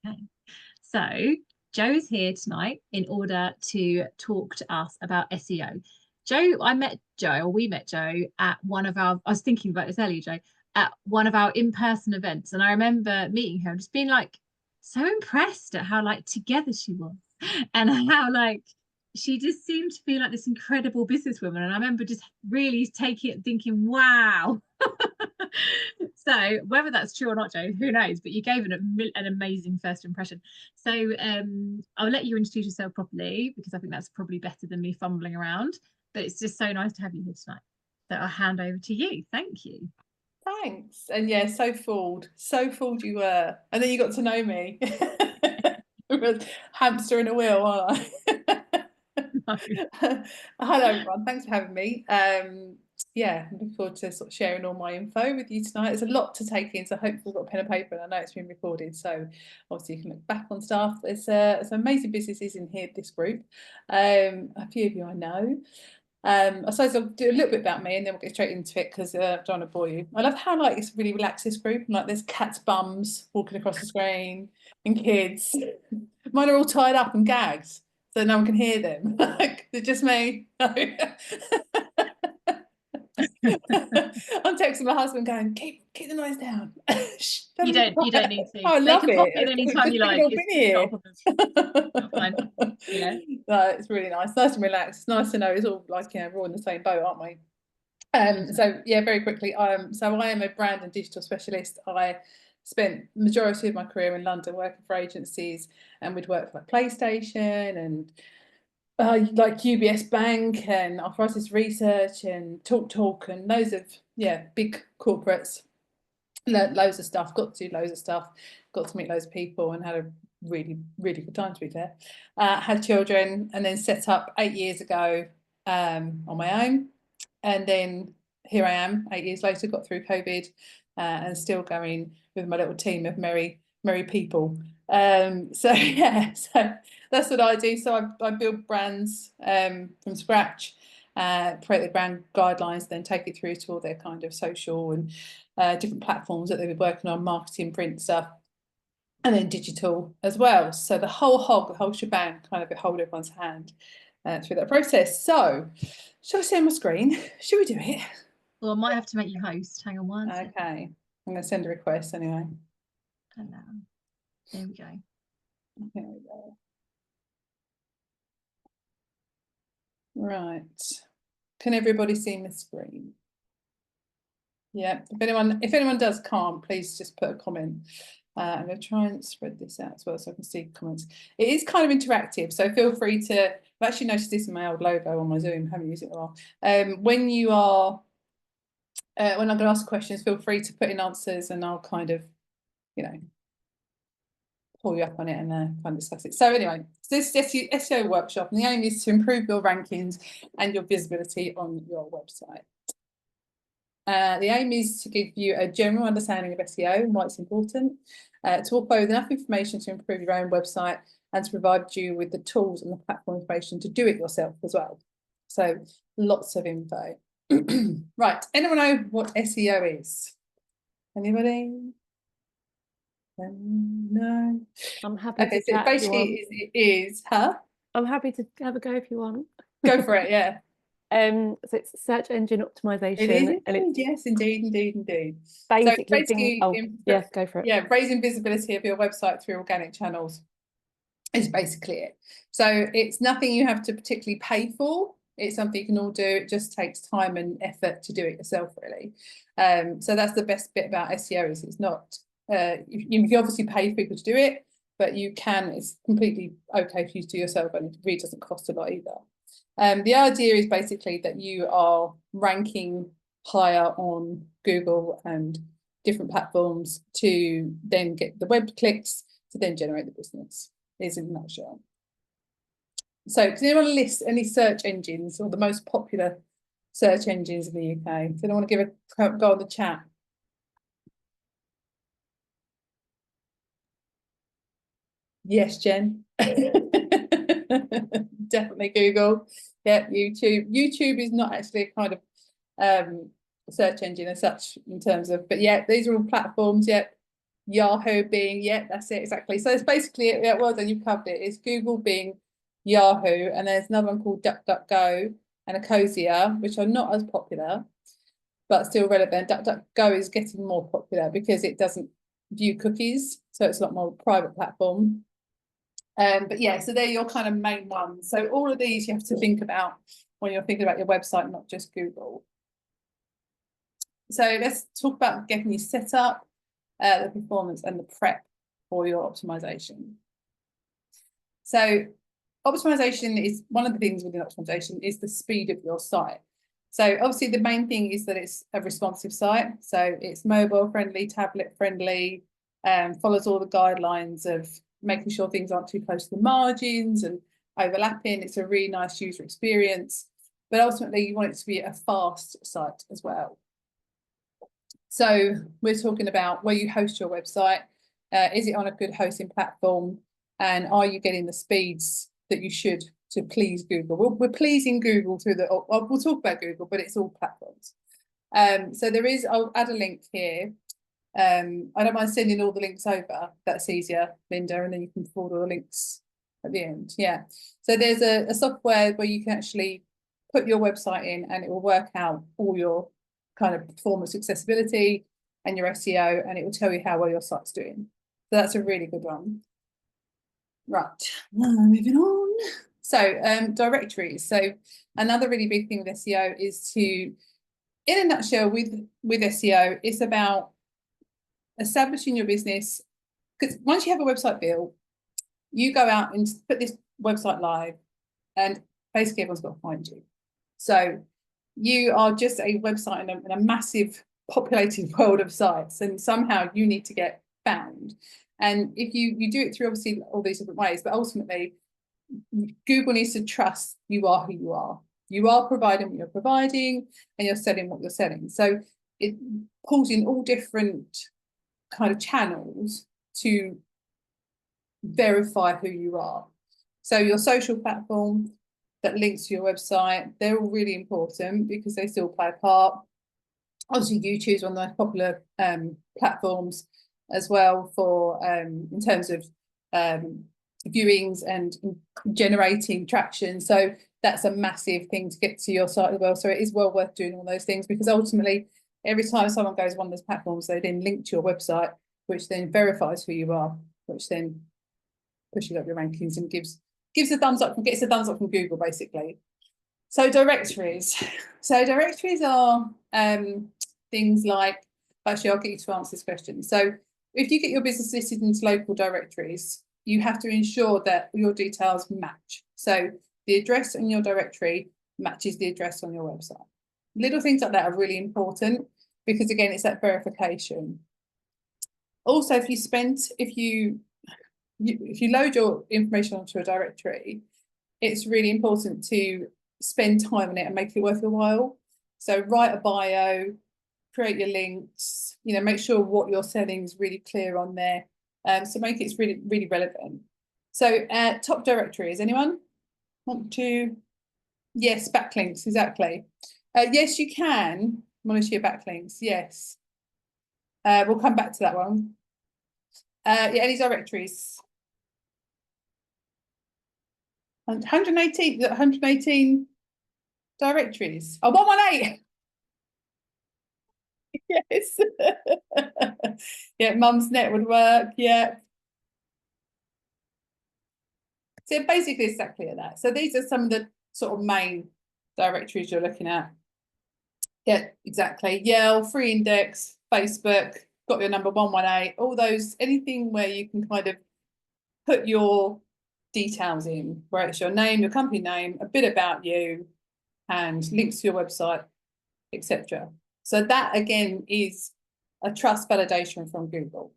Okay. So Joe is here tonight in order to talk to us about SEO. Joe, I met Joe, or we met Joe at one of our, I was thinking about this earlier, Joe, at one of our in-person events. And I remember meeting her and just being like so impressed at how like together she was and how like she just seemed to be like this incredible businesswoman. And I remember just really taking it, thinking, wow. So whether that's true or not, Joe, who knows? But you gave an amazing first impression. So I'll let you introduce yourself properly because I think that's probably better than me fumbling around. But it's just so nice to have you here tonight. So I'll hand over to you. Thank you. Thanks. And yeah, so fooled you were. And then you got to know me. Hamster in a wheel, aren't I? No. Hello everyone, thanks for having me. Yeah, I'm looking forward to sort of sharing all my info with you tonight. There's a lot to take in, so hopefully we've got pen and paper, and I know it's been recorded, so obviously you can look back on stuff. There's some amazing businesses in here, this group. A few of you I know. I suppose I'll do a little bit about me and then we'll get straight into it because I don't want to bore you. I love how like it's a really relaxed, this group, and like there's cats' bums walking across the screen and kids. Mine are all tied up and gagged so no one can hear them. Like they're just me. I'm texting my husband going, keep the noise down. You don't need to. Oh, I They love can pop in it. It's anytime good you thing we've like. all It's, been it's not a here. problem. You're fine. Yeah. No, it's really nice and relaxed. It's nice to know it's all like, you know, we're all in the same boat, aren't we? So yeah, very quickly, so I am a brand and digital specialist. I spent majority of my career in London working for agencies, and we'd work for like PlayStation and like UBS Bank and Arthritis Research and Talk and loads of big corporates. Learned loads of stuff, got to do loads of stuff, got to meet loads of people, and had a really good time, to be fair. Had children, and then set up 8 years ago on my own, and then here I am 8 years later, got through COVID, and still going with my little team of merry people. So yeah, so that's what I do. So I build brands from scratch, create the brand guidelines, then take it through to all their kind of social and different platforms that they've been working on, marketing, print stuff, and then digital as well. So the whole hog, the whole shebang, kind of hold everyone's hand through that process. So shall I share my screen? Should we do it? Well, I might have to make you host. Hang on one second. Okay, I'm going to send a request anyway. Hello. There we go. Here we go. Right. Can everybody see my screen? Yeah. If anyone does can't, please just put a comment. I'm going to try and spread this out as well so I can see comments. It is kind of interactive, so feel free to. I've actually noticed this in my old logo on my Zoom. Haven't used it in a while. When you are, when I'm going to ask questions, feel free to put in answers, and I'll kind of, you know, pull you up on it and kind of discuss it. So anyway, this SEO workshop, and the aim is to improve your rankings and your visibility on your website. The aim is to give you a general understanding of SEO and why it's important, to walk away with enough information to improve your own website, and to provide you with the tools and the platform information to do it yourself as well. So lots of info. Right, anyone know what SEO is? Anybody? No. I'm happy to so chat basically it is, huh? I'm happy to have a go if you want. Go for it, yeah. So it's search engine optimization. It is and it's yes, indeed. basically yes, go for it. Yeah, raising visibility of your website through organic channels is basically it. So it's nothing you have to particularly pay for. It's something you can all do. It just takes time and effort to do it yourself, really. So that's the best bit about SEO is it's not, you obviously pay people to do it, but you can, it's completely okay for you to do yourself, and it really doesn't cost a lot either. The idea is basically that you are ranking higher on Google and different platforms to then get the web clicks to then generate the business, is in a nutshell. So does anyone list any search engines or the most popular search engines in the UK? Does anyone want to give a go on the chat? Yes, Jen. Definitely Google. Yeah, YouTube. YouTube is not actually a kind of search engine as such in terms of, but yeah, these are all platforms. Yeah, Yahoo being, yeah, that's it, exactly. So it's basically, yeah, well done, you've covered it. It's Google being Yahoo, and there's another one called DuckDuckGo and Ecosia, which are not as popular, but still relevant. DuckDuckGo is getting more popular because it doesn't view cookies, so it's a lot more private platform. But yeah, so they're your kind of main ones. So all of these you have to think about when you're thinking about your website, not just Google. So let's talk about getting you set up, the performance and the prep for your optimization. So optimization is one of the things within optimization is the speed of your site. So obviously the main thing is that it's a responsive site. So it's mobile friendly, tablet friendly, follows all the guidelines of making sure things aren't too close to the margins and overlapping. It's a really nice user experience, but ultimately you want it to be a fast site as well. So we're talking about where you host your website. Is it on a good hosting platform? And are you getting the speeds that you should to please Google? We're pleasing Google through the, we'll talk about Google, but it's all platforms. So there is, I'll add a link here. I don't mind sending all the links over. That's easier, Linda, and then you can forward all the links at the end. Yeah. So there's a software where you can actually put your website in and it will work out all your kind of performance, accessibility and your SEO, and it will tell you how well your site's doing. So that's a really good one. Right, moving on. So directories. So another really big thing with SEO is to, in a nutshell, with SEO, it's about establishing your business. Because once you have a website built, you go out and put this website live, and basically everyone's got to find you. So you are just a website in a massive populated world of sites, and somehow you need to get found. And if you do it through obviously all these different ways, but ultimately Google needs to trust you are who you are. You are providing what you're providing and you're selling what you're selling. So it pulls in all different kind of channels to verify who you are. So your social platform that links to your website, they're all really important because they still play a part. Obviously YouTube's one of the most popular platforms as well for in terms of viewings and generating traction. So that's a massive thing to get to your site as well. So it is well worth doing all those things, because ultimately every time someone goes on one of those platforms, they then link to your website, which then verifies who you are, which then pushes up your rankings and gives a thumbs up, gets a thumbs up from Google basically. So directories. So directories are things like, actually I'll get you to answer this question. So if you get your business listed into local directories, you have to ensure that your details match. So the address in your directory matches the address on your website. Little things like that are really important because again, it's that verification. Also, if you load your information onto a directory, it's really important to spend time on it and make it worth your while. So write a bio, create your links, make sure what you're selling is really clear on there. So make it really, really relevant. So top directories, anyone want to? Yes, backlinks, exactly. Yes, you can monitor your backlinks, yes. We'll come back to that one. Yeah, any directories? 118 directories. Oh, 118. Yes. Yeah, Mumsnet would work. Yeah. So basically exactly that. So these are some of the sort of main directories you're looking at. Yeah, exactly. Yale, Free Index, Facebook, got your number 118, all those, anything where you can kind of put your details in, where it's your name, your company name, a bit about you, and links to your website, etc. So that again is a trust validation from Google.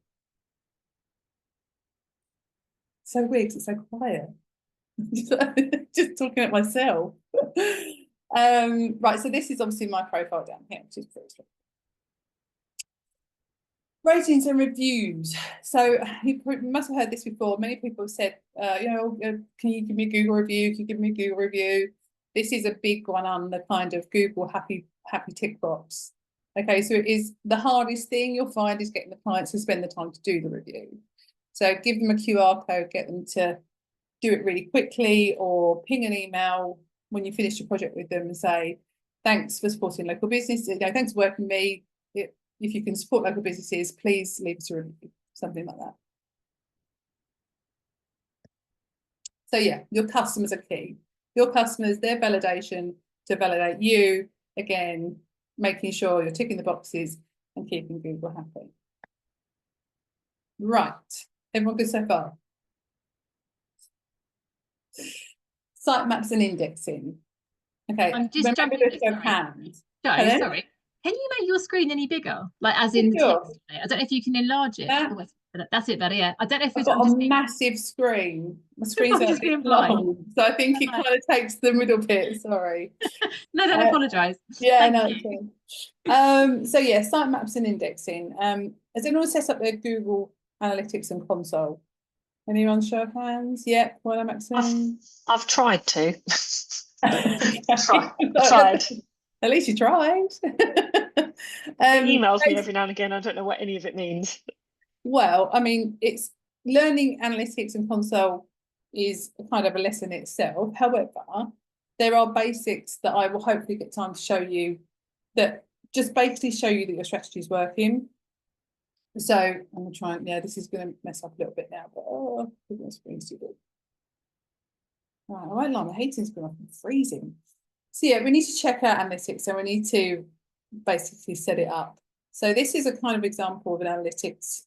So weird, it's so quiet. Just talking at myself. Right, so this is obviously my profile down here, which is pretty strong. Ratings and reviews. So you must have heard this before. Many people have said, can you give me a Google review? Can you give me a Google review? This is a big one on the kind of Google happy tick box. Okay, so it is the hardest thing you'll find is getting the clients to spend the time to do the review. So give them a QR code, get them to do it really quickly, or ping an email when you finish your project with them and say, thanks for supporting local business. You know, thanks for working with me. If you can support local businesses, please leave us a review, something like that. So yeah, your customers are key. Your customers, their validation to validate you, again, making sure you're ticking the boxes and keeping Google happy. Right, everyone good so far? Sitemaps and indexing. Okay, I'm just jumping in. Sorry. Can you make your screen any bigger? Like as in the text? I don't know if you can enlarge it. That's it better, yeah. I don't know if I've got a massive screen. My screen's a bit long, so I think it kind of takes the middle bit, sorry. No, don't apologise. Yeah, no, it's so yeah, sitemaps and indexing. Has anyone set up their Google Analytics and console? Anyone show of hands? Yep, well, Maxine. I've tried to. Tried. At least you tried. It emails me every now and again. I don't know what any of it means. Well, I mean, it's learning analytics and console is kind of a lesson itself. However, there are basics that I will hopefully get time to show you that just basically show you that your strategy is working. So I'm going to try and, yeah, this is going to mess up a little bit now, but oh, my screen's too big. Right, I won't lie, my heating's been off and freezing. So yeah, we need to check out analytics and we need to basically set it up. So this is a kind of example of an analytics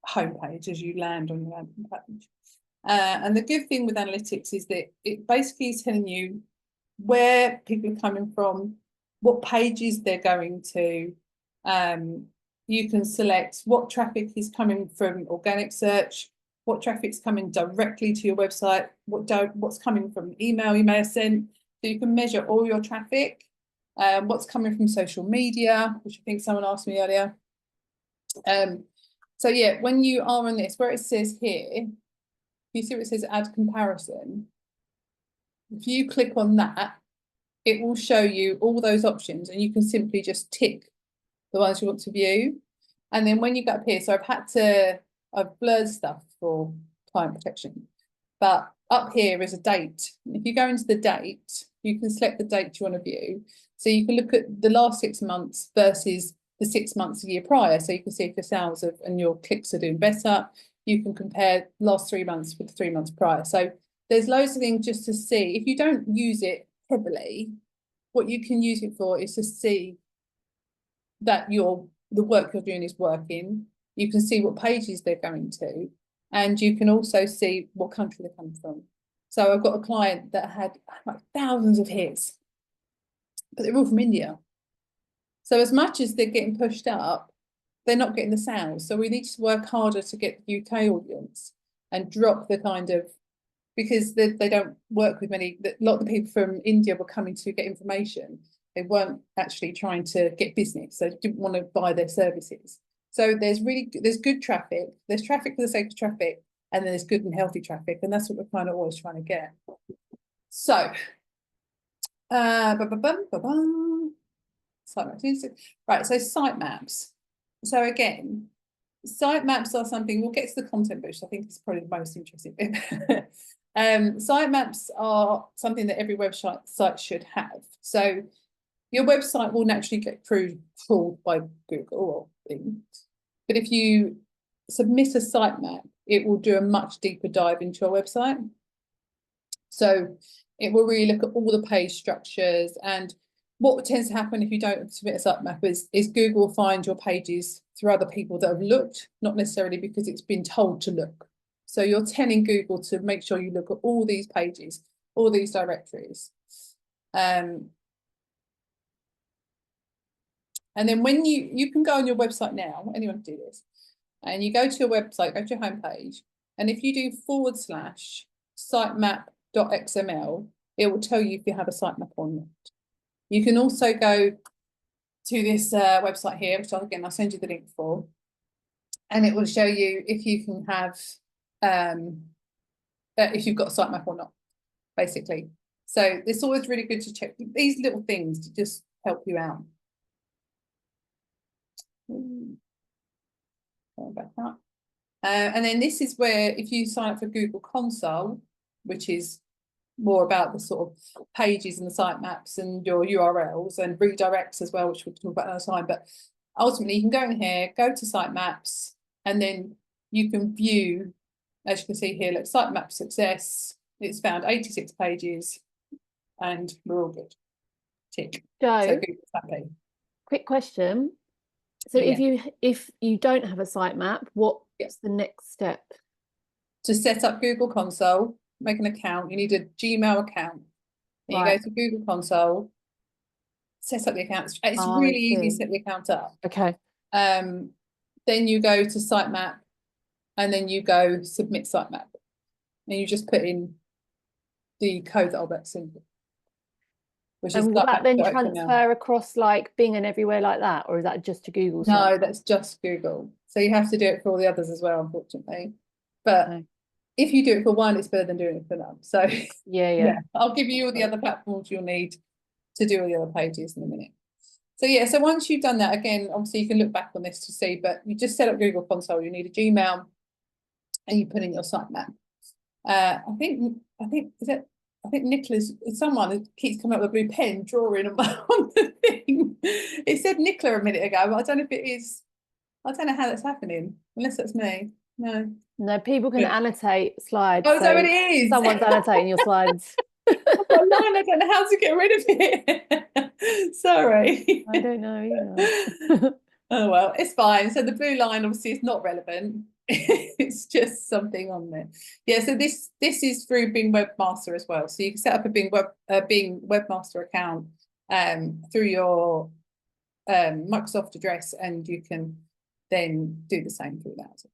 homepage as you land on your landing page. And the good thing with analytics is that it basically is telling you where people are coming from, what pages they're going to. You can select what traffic is coming from organic search, what traffic's coming directly to your website, what's coming from email you may have sent. So you can measure all your traffic, what's coming from social media, which I think someone asked me earlier. So yeah, when you are on this, where it says here, you see where it says add comparison. If you click on that, it will show you all those options and you can simply just tick the ones you want to view. And then when you go up here, so I've blurred stuff for client protection, but up here is a date. If you go into the date, you can select the date you want to view. So you can look at the last 6 months versus the 6 months a year prior. So you can see if your sales and your clicks are doing better. You can compare last 3 months with the 3 months prior. So there's loads of things just to see. If you don't use it heavily, what you can use it for is to see that the work you're doing is working. You can see what pages they're going to, and you can also see what country they're coming from. So I've got a client that had like thousands of hits, but they're all from India. So as much as they're getting pushed up, they're not getting the sales. So we need to work harder to get the UK audience and drop the kind of, because they don't work with many, a lot of the people from India were coming to get information. They weren't actually trying to get business. So they didn't want to buy their services. So there's good traffic. There's traffic for the sake of traffic, and then there's good and healthy traffic. And that's what we're kind of always trying to get. So, right, so sitemaps. So again, sitemaps are something, we'll get to the content boost. I think it's probably the most interesting bit. Sitemaps are something that every site should have. So your website will naturally get crawled by Google or Bing. But if you submit a sitemap, it will do a much deeper dive into your website. So it will really look at all the page structures. And what tends to happen if you don't submit a sitemap is Google will find your pages through other people that have looked, not necessarily because it's been told to look. So you're telling Google to make sure you look at all these pages, all these directories. And then when you can go on your website now, anyone can do this, and you go to your website, go to your homepage, and if you do /sitemap.xml, it will tell you if you have a sitemap or not. You can also go to this website here, which again, I'll send you the link for, and it will show you if you can have, if you've got a sitemap or not, basically. So it's always really good to check these little things to just help you out. Back up. And then this is where, if you sign up for Google Console, which is more about the sort of pages and the sitemaps and your URLs and redirects as well, which we'll talk about another time. But ultimately, you can go in here, go to sitemaps, and then you can view, as you can see here, look, sitemap success. It's found 86 pages, and we're all good. Tick. Joe, so Google's happy. Quick question. So if you don't have a sitemap, what's the next step? To set up Google Console, make an account. You need a Gmail account. And you go to Google Console, set up the account. It's really easy to set the account up. Okay. Then you go to sitemap, and then you go submit sitemap, and you just put in the code that I'll bet soon. And will that then transfer across like Bing and everywhere like that, or is that just to Google? No, that's just Google. So you have to do it for all the others as well, unfortunately. But if you do it for one, it's better than doing it for none. So yeah, I'll give you all the other platforms you'll need to do all the other pages in a minute. So yeah, so once you've done that, again, obviously you can look back on this to see, but you just set up Google Console. You need a Gmail, and you put in your sitemap. I think Nicola's, someone who keeps coming up with a blue pen drawing on the thing. It said Nicola a minute ago, but I don't know if it is. I don't know how that's happening, unless that's me. No, people can annotate slides. Oh, so it is. Someone's annotating your slides. I've got a line, I don't know how to get rid of it. Sorry. I don't know either. Oh well, it's fine. So the blue line obviously is not relevant. It's just something on there. Yeah, so this is through Bing Webmaster as well. So you can set up a Bing Webmaster account through your Microsoft address, and you can then do the same through that.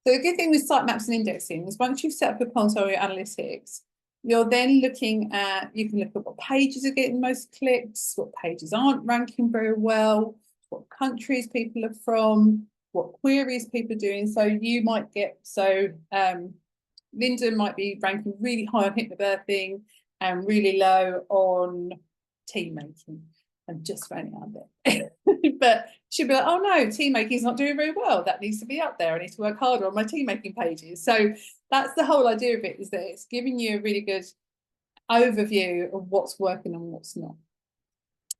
So the good thing with sitemaps and indexing is once you've set up a console or your analytics, you're then looking at, you can look at what pages are getting most clicks, what pages aren't ranking very well, what countries people are from, what queries people are doing. So you might get, Linda might be ranking really high on hypnobirthing and really low on tea making. I'm just throwing it out there. But she'll be like, oh no, tea making is not doing very well. That needs to be up there. I need to work harder on my tea making pages. So that's the whole idea of it, is that it's giving you a really good overview of what's working and what's not.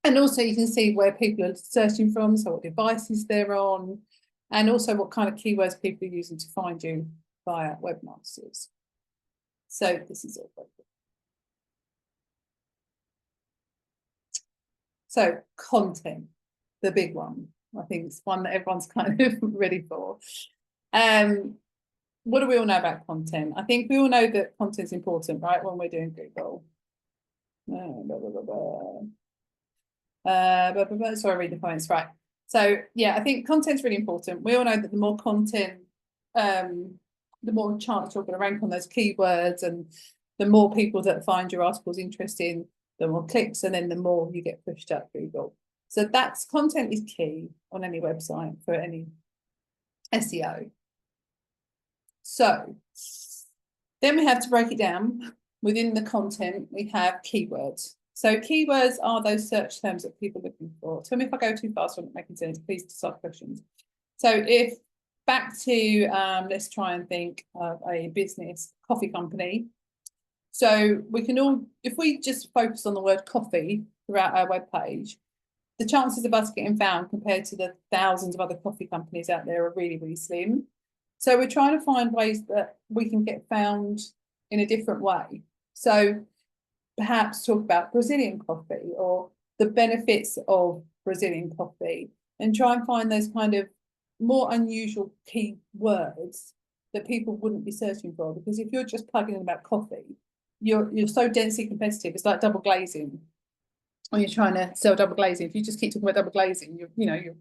And also you can see where people are searching from, so what devices they're on, and also what kind of keywords people are using to find you via webmasters. So this is all good. So content, the big one. I think it's one that everyone's kind of ready for. What do we all know about content? I think we all know that content's important, right, when we're doing Google. Sorry, I read the comments, right. So yeah, I think content's really important. We all know that the more content, the more chance you're going to rank on those keywords, and the more people that find your articles interesting, the more clicks, and then the more you get pushed up Google. So that's, content is key on any website for any SEO. So then we have to break it down. Within the content, we have keywords. So keywords are those search terms that people are looking for. Tell me if I go too fast or not making sense, please decide questions. So if back to, let's try and think of a business, coffee company. So we can all, if we just focus on the word coffee throughout our webpage, the chances of us getting found compared to the thousands of other coffee companies out there are really, really slim. So we're trying to find ways that we can get found in a different way. So perhaps talk about Brazilian coffee or the benefits of Brazilian coffee, and try and find those kind of more unusual key words that people wouldn't be searching for. Because if you're just plugging in about coffee, you're so densely competitive. It's like double glazing. When you're trying to sell double glazing, if you just keep talking about double glazing, you'll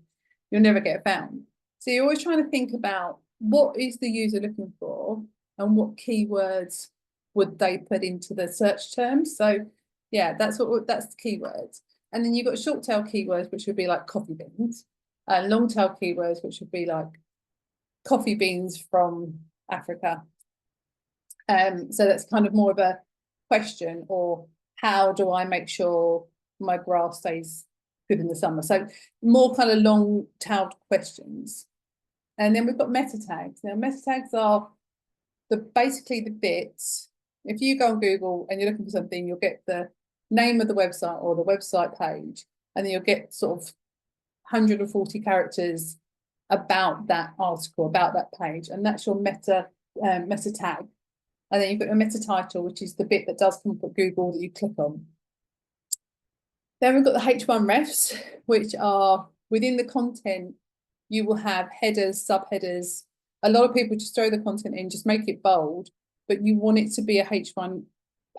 never get found. So you're always trying to think about what is the user looking for and what keywords would they put into the search terms. So yeah, that's the keywords. And then you've got short tail keywords, which would be like coffee beans, and long tail keywords, which would be like coffee beans from Africa. So that's kind of more of a question, or how do I make sure my graph stays good in the summer. So more kind of long-tailed questions. And then we've got meta tags. Now, meta tags are basically the bits. If you go on Google and you're looking for something, you'll get the name of the website or the website page, and then you'll get sort of 140 characters about that article, about that page, and that's your meta tag. And then you've got your meta title, which is the bit that does come up at Google that you click on. Then we've got the H1 refs, which are within the content. You will have headers, subheaders. A lot of people just throw the content in, just make it bold, but you want it to be a H1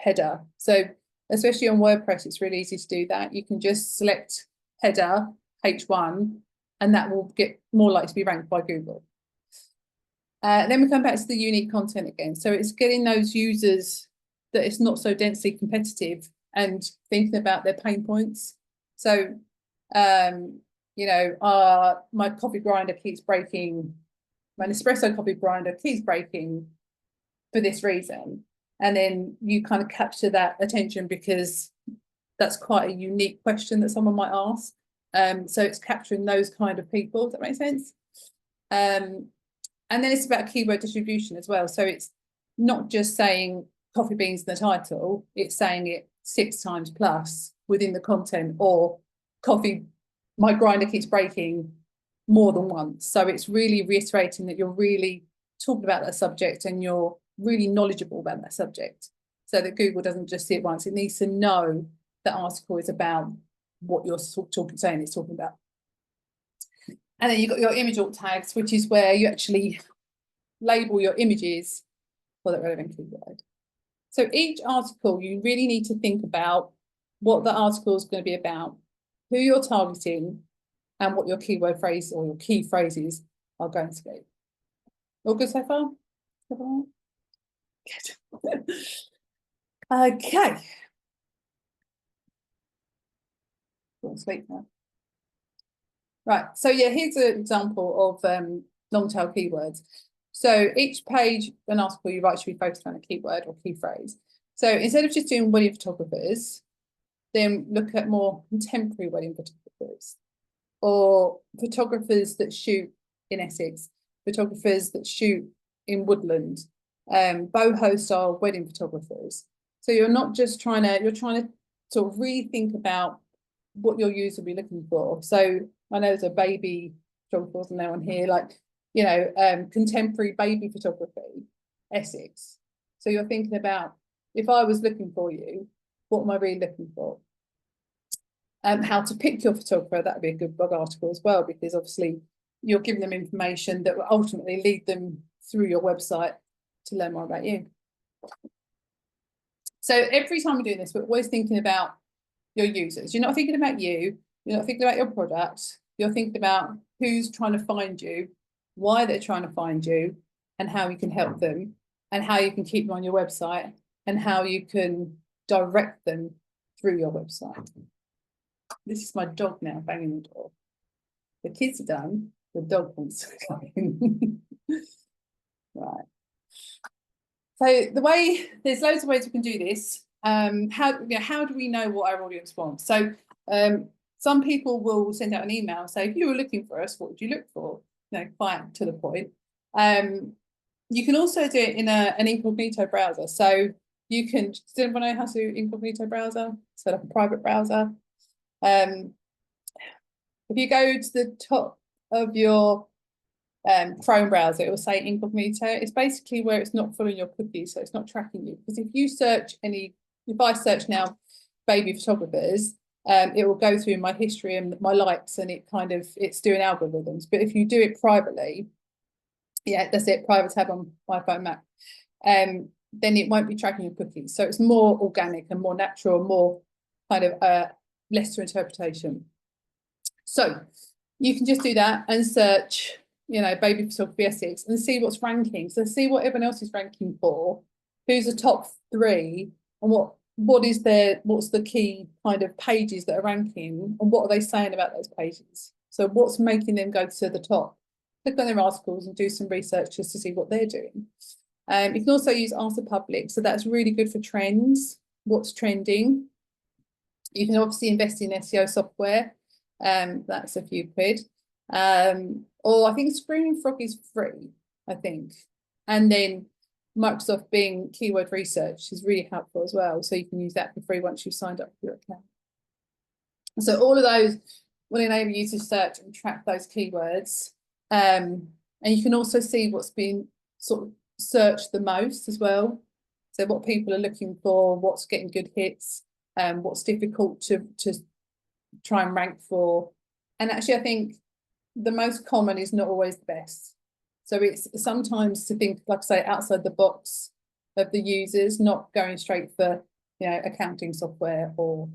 header. So especially on WordPress, it's really easy to do that. You can just select header H1, and that will get more likely to be ranked by Google. Then we come back to the unique content again. So it's getting those users that it's not so densely competitive and thinking about their pain points. So, you know, my coffee grinder keeps breaking, my Nespresso coffee grinder keeps breaking for this reason. And then you kind of capture that attention because that's quite a unique question that someone might ask. So it's capturing those kind of people. Does that make sense? And then it's about keyword distribution as well. So it's not just saying coffee beans in the title, it's saying it 6 times plus within the content, or coffee, my grinder keeps breaking more than once. So it's really reiterating that you're really talking about that subject and you're really knowledgeable about that subject, so that Google doesn't just see it once. It needs to know that article is about what you're saying it's talking about. And then you've got your image alt tags, which is where you actually label your images for that relevant keyword. So each article, you really need to think about what the article is going to be about, who you're targeting, and what your keyword phrase or your key phrases are going to be. All good so far? Good. Okay. Go to sleep now. Right, so yeah, here's an example of long tail keywords. So each page, an article you write should be focused on a keyword or key phrase. So instead of just doing wedding photographers, then look at more contemporary wedding photographers, or photographers that shoot in Essex, photographers that shoot in woodland, boho style wedding photographers. So you're not just trying to, you're trying to sort of rethink about what your user will be looking for. So I know there's a baby photographer, wasn't there on here, like, you know, contemporary baby photography, Essex. So you're thinking about, if I was looking for you, what am I really looking for? How to pick your photographer, that would be a good blog article as well, because obviously you're giving them information that will ultimately lead them through your website to learn more about you. So every time we're doing this, we're always thinking about your users. You're not thinking about you, you're not thinking about your product, you're thinking about who's trying to find you, why they're trying to find you, and how you can help them, and how you can keep them on your website, and how you can direct them through your website. This is my dog now banging the door. The kids are done, the dog wants to come in. Right. So there's loads of ways we can do this. How do we know what our audience wants? So some people will send out an email, say, if you were looking for us, what would you look for? You know, quite to the point. You can also do it in an incognito browser. So you can, does anyone know how to do incognito browser? So like a private browser. If you go to the top of your Chrome browser, it will say incognito. It's basically where it's not following your cookies, so it's not tracking you. Because if you search if I search now baby photographers, it will go through my history and my likes, and it's doing algorithms. But if you do it privately, yeah, that's it, private tab on my iPhone Mac, then it won't be tracking your cookies. So it's more organic and more natural, more kind of less to interpretation. So you can just do that and search, you know, baby photography Essex, and see what's ranking. So see what everyone else is ranking for, who's the top 3, and what's the key kind of pages that are ranking, and what are they saying about those pages? So what's making them go to the top? Click on their articles and do some research just to see what they're doing. You can also use Answer Public, so that's really good for trends, what's trending. You can obviously invest in SEO software. That's a few quid. Or I think Screaming Frog is free, I think. And then Microsoft Bing keyword research is really helpful as well. So you can use that for free once you've signed up for your account. So all of those will enable you to search and track those keywords. And you can also see what's been sort of searched the most as well. So what people are looking for, what's getting good hits, what's difficult to try and rank for. And actually, I think the most common is not always the best. So it's sometimes to think, like I say, outside the box of the users, not going straight for, you know, accounting software or,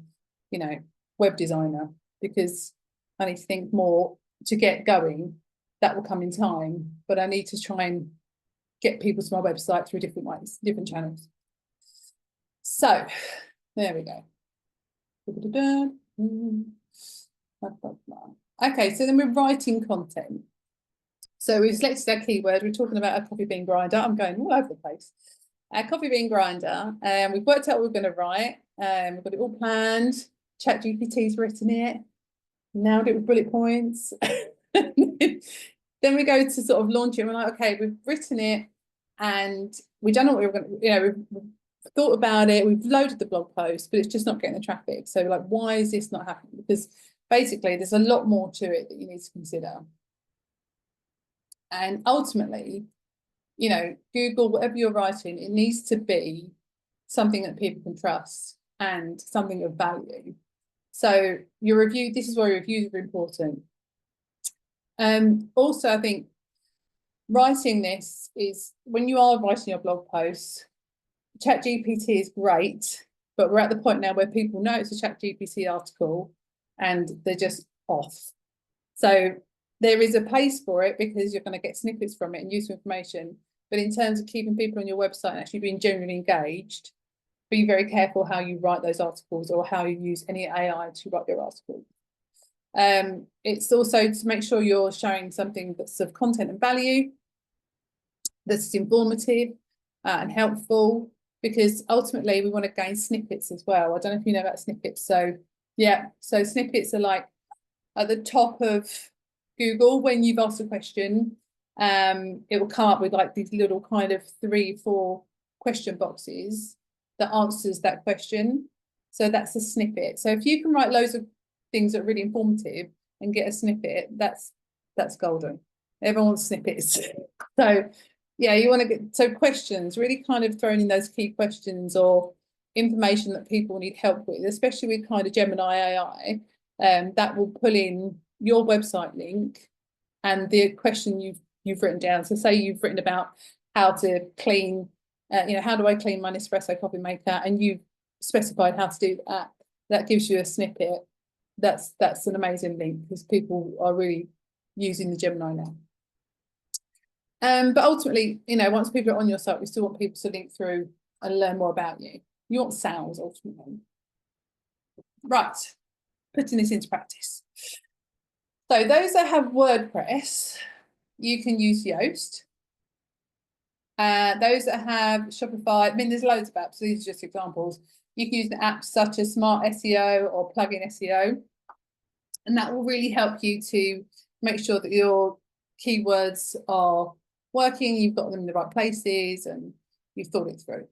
you know, web designer, because I need to think more to get going. That will come in time, but I need to try and get people to my website through different ways, different channels. So there we go. Okay, so then we're writing content. So we've selected our keyword. We're talking about a coffee bean grinder. I'm going all over the place. Our coffee bean grinder. We've worked out what we're going to write. We've got it all planned. ChatGPT's written it. Nailed it with bullet points. Then we go to sort of launch it. And we're like, okay, we've written it, and we don't know what we were going to. You know, we've thought about it. We've loaded the blog post, but it's just not getting the traffic. So like, why is this not happening? Because basically, there's a lot more to it that you need to consider. And ultimately, you know, Google, whatever you're writing, it needs to be something that people can trust and something of value. So your review, this is why reviews are important. Also, I think writing this is, when you are writing your blog posts, ChatGPT is great, but we're at the point now where people know it's a ChatGPT article and they're just off. So there is a place for it because you're going to get snippets from it and useful information. But in terms of keeping people on your website and actually being genuinely engaged, be very careful how you write those articles or how you use any AI to write your article. It's also to make sure you're showing something that's of content and value, that's informative and helpful, because ultimately we want to gain snippets as well. I don't know if you know about snippets. So yeah, so snippets are like at the top of Google when you've asked a question. It will come up with like these little kind of 3-4 question boxes that answers that question. So that's a snippet. So if you can write loads of things that are really informative and get a snippet, that's golden. Everyone wants snippets. So yeah, you want to get, so questions, really kind of throwing in those key questions or information that people need help with, especially with kind of Gemini AI, that will pull in your website link and the question you've written down. So say you've written about how to clean, you know, how do I clean my Nespresso coffee maker, and you've specified how to do that. That gives you a snippet. That's an amazing link because people are really using the Gemini now. But ultimately, you know, once people are on your site, we still want people to link through and learn more about you. You want sales ultimately. Right, putting this into practice. So those that have WordPress, you can use Yoast. Those that have Shopify, I mean, there's loads of apps. So these are just examples. You can use apps such as Smart SEO or Plugin SEO. And that will really help you to make sure that your keywords are working, you've got them in the right places, and you've thought it through.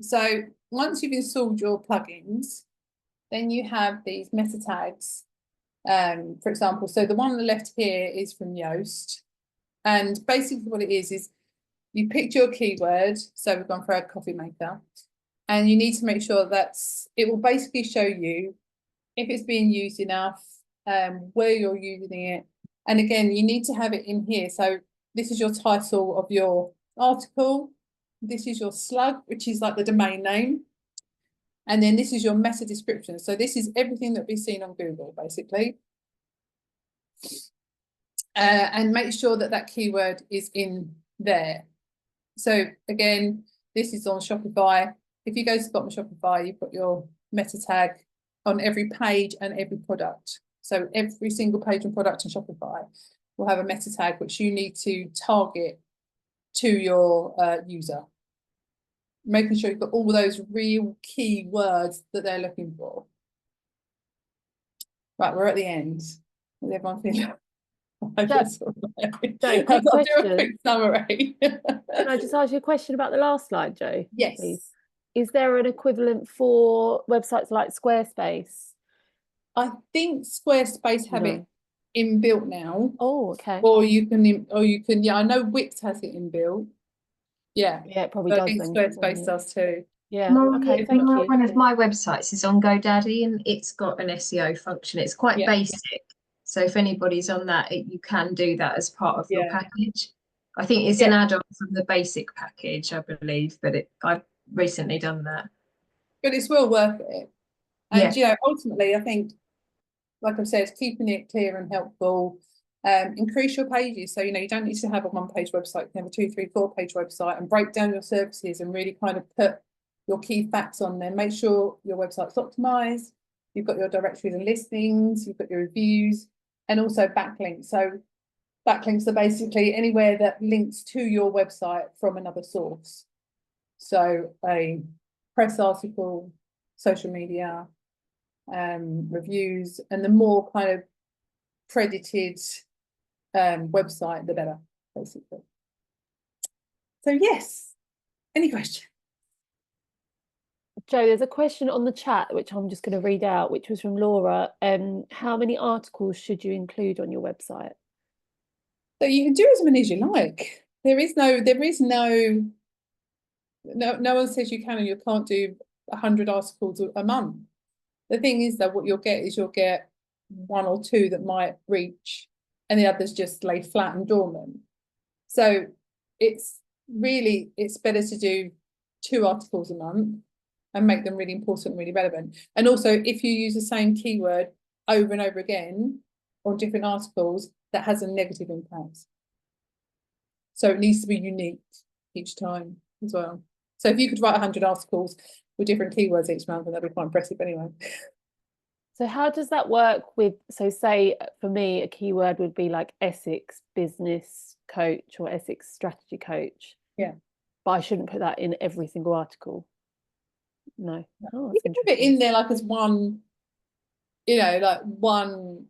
So once you've installed your plugins, then you have these meta tags. For example, so the one on the left here is from Yoast. And basically what it is you picked your keyword. So we've gone for a coffee maker. And you need to make sure it will basically show you if it's being used enough, where you're using it. And again, you need to have it in here. So this is your title of your article. This is your slug, which is like the domain name. And then this is your meta description. So this is everything that we've seen on Google, basically. And make sure that that keyword is in there. So again, this is on Shopify. If you go to the bottom of Shopify, you've got your meta tag on every page and every product. So every single page and product on Shopify will have a meta tag which you need to target to your user, making sure you've got all those real key words that they're looking for. Right, we're at the end. Is everyone feeling? Quick I'll do a question. quick summary. Can I just ask you a question about the last slide, Jo? Yes. Please? Is there an equivalent for websites like Squarespace? I think Squarespace have it inbuilt now. Oh, okay. Or you can, yeah, I know Wix has it inbuilt. Yeah. Yeah, it probably So does. I think Squarespace does too. Yeah. Okay. Thank you. One of my websites is on GoDaddy, and it's got an SEO function. It's quite basic. So if anybody's on that, you can do that as part of your package. I think it's an add-on from the basic package, I believe, but I've recently done that. But it's well worth it. And you know, ultimately, I think, like I've said, keeping it clear and helpful. Increase your pages. So, you know, you don't need to have a one-page website. You can have a 2, 3, 4-page website, and break down your services and really kind of put your key facts on there. Make sure your website's optimized. You've got your directories and listings. You've got your reviews, and also backlinks. So backlinks are basically anywhere that links to your website from another source. So a press article, social media, reviews, and the more kind of credited website, the better, basically. So yes, any questions? Jo, there's a question on the chat which I'm just going to read out, which was from Laura. How many articles should you include on your website? So you can do as many as you like. No one says you can or you can't do 100 articles a month. The thing is, though, what you'll get is 1 or 2 that might reach, and the others just lay flat and dormant. So it's better to do 2 articles a month and make them really important and really relevant. And also, if you use the same keyword over and over again on different articles, that has a negative impact. So it needs to be unique each time as well. So if you could write 100 articles with different keywords each month, then that'd be quite impressive anyway. So how does that work with, so say for me, a keyword would be like Essex business coach or Essex strategy coach. Yeah. But I shouldn't put that in every single article. No. Oh, you can put it in there like as one, you know, like one,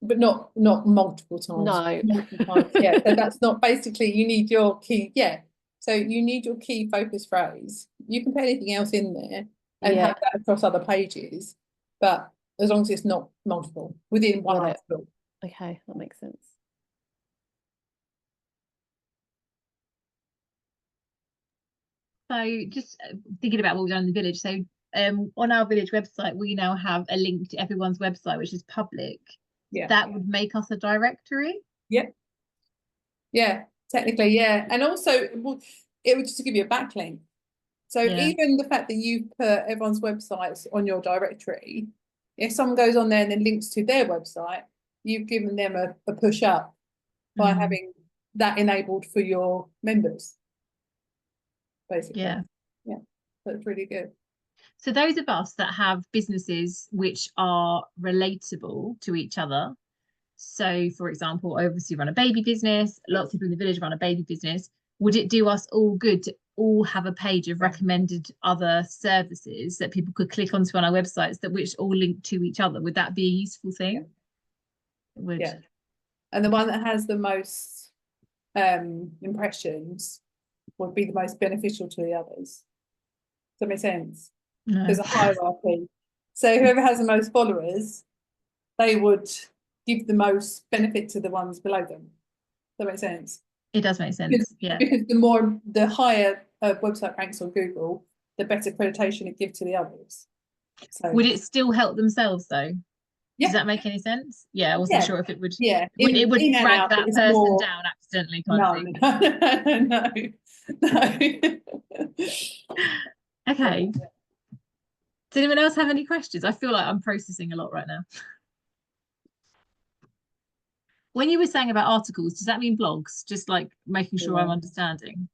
but not multiple times. No. Multiple times. Yeah. So that's not, basically you need your key. Yeah. So you need your key focus phrase. You can put anything else in there and have that across other pages, but as long as it's not multiple within one article. Okay, that makes sense. So just thinking about what we've done in the village. So on our village website, we now have a link to everyone's website, which is public. Yeah. That would make us a directory. Yeah. Yeah, technically, yeah. And also, it would just give you a backlink. So even the fact that you put everyone's websites on your directory, if someone goes on there and then links to their website, you've given them a push up by having that enabled for your members, basically. Yeah. That's really good. So those of us that have businesses which are relatable to each other. So, for example, I obviously run a baby business. Lots of people in the village run a baby business. Would it do us all good to all have a page of recommended other services that people could click onto on our websites that which all link to each other? Would that be a useful thing? Yeah. It would. Yeah. And the one that has the most impressions would be the most beneficial to the others. Does that make sense? No. There's a hierarchy. So whoever has the most followers, they would give the most benefit to the ones below them. Does that make sense? It does make sense. Because the higher website ranks on Google, the better accreditation it gives to the others. So would it still help themselves though? Yeah. Does that make any sense? Yeah, I wasn't sure if it would. Yeah, it would drag that person down accidentally, No. Okay. Does anyone else have any questions? I feel like I'm processing a lot right now. When you were saying about articles, does that mean blogs? Just like making sure I'm understanding.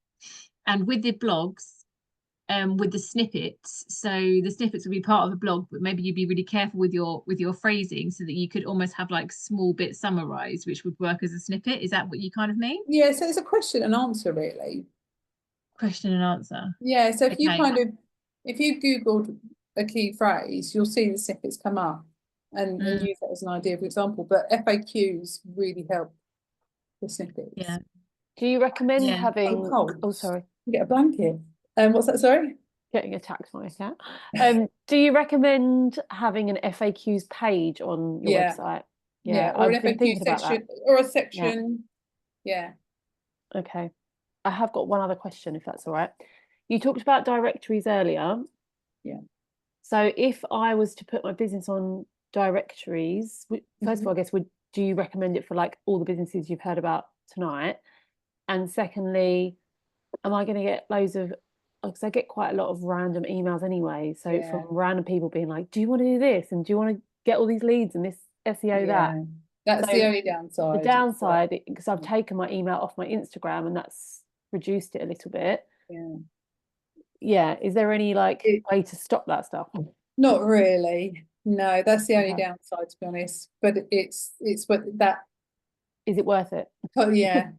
And with the blogs, with the snippets, so the snippets would be part of a blog, but maybe you'd be really careful with your phrasing so that you could almost have like small bits summarized, which would work as a snippet. Is that what you kind of mean? Yeah, so it's a question and answer, really. Question and answer. Yeah, so if you Googled a key phrase, you'll see the snippets come up. and use that as an idea, for example. But FAQs really help the snippets. Yeah. Do you recommend having? Oh, sorry. You get a blanket. What's that? Sorry. Getting attacked by a cat. Do you recommend having an FAQs page on your website? Yeah, or an FAQ section or a section. Yeah. Okay. I have got one other question, if that's all right. You talked about directories earlier. Yeah. So if I was to put my business on directories, first of all, I guess, do you recommend it for like all the businesses you've heard about tonight? And secondly, am I going to get loads of, because I get quite a lot of random emails anyway. So from random people being like, do you want to do this? And do you want to get all these leads and this SEO that? That's the only downside. The downside, because I've taken my email off my Instagram and that's reduced it a little bit. Yeah. Is there any way to stop that stuff? Not really. No, that's the only downside, to be honest. But it's what that. Is it worth it? Oh yeah,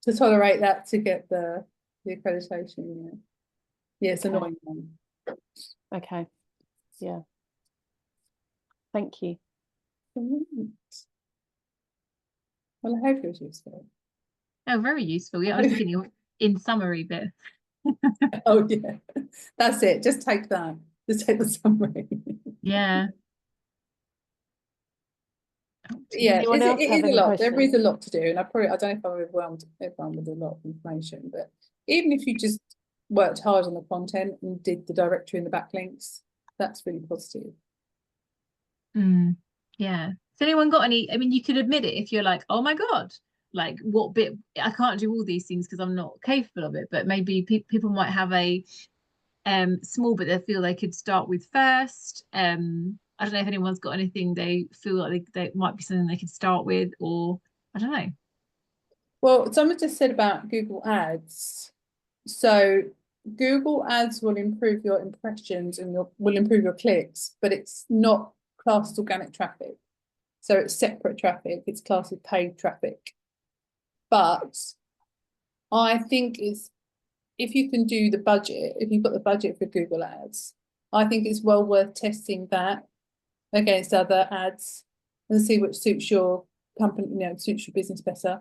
to tolerate that to get the accreditation. Yeah, it's annoying. Okay. Yeah. Thank you. Well, I hope it was useful. Oh, very useful. Yeah, I was thinking in summary bit. Oh yeah, that's it. Just take that. Just take the summary. Yeah. Yeah, it is a lot. There is a lot to do, and I don't know if I've overwhelmed everyone with a lot of information, but even if you just worked hard on the content and did the directory and the backlinks, that's really positive. Yeah. Has anyone got any? I mean, you could admit it if you're like, oh my God, like what bit? I can't do all these things because I'm not capable of it. But maybe people might have a small bit they feel they could start with first. I don't know if anyone's got anything they feel like they might be something they could start with, or I don't know. Well, someone just said about Google Ads. So Google Ads will improve your impressions and will improve your clicks, but it's not classed as organic traffic. So it's separate traffic. It's classed as paid traffic. But I think if you can do the budget, if you've got the budget for Google Ads, I think it's well worth testing that against other ads and see which suits your company, suits your business better.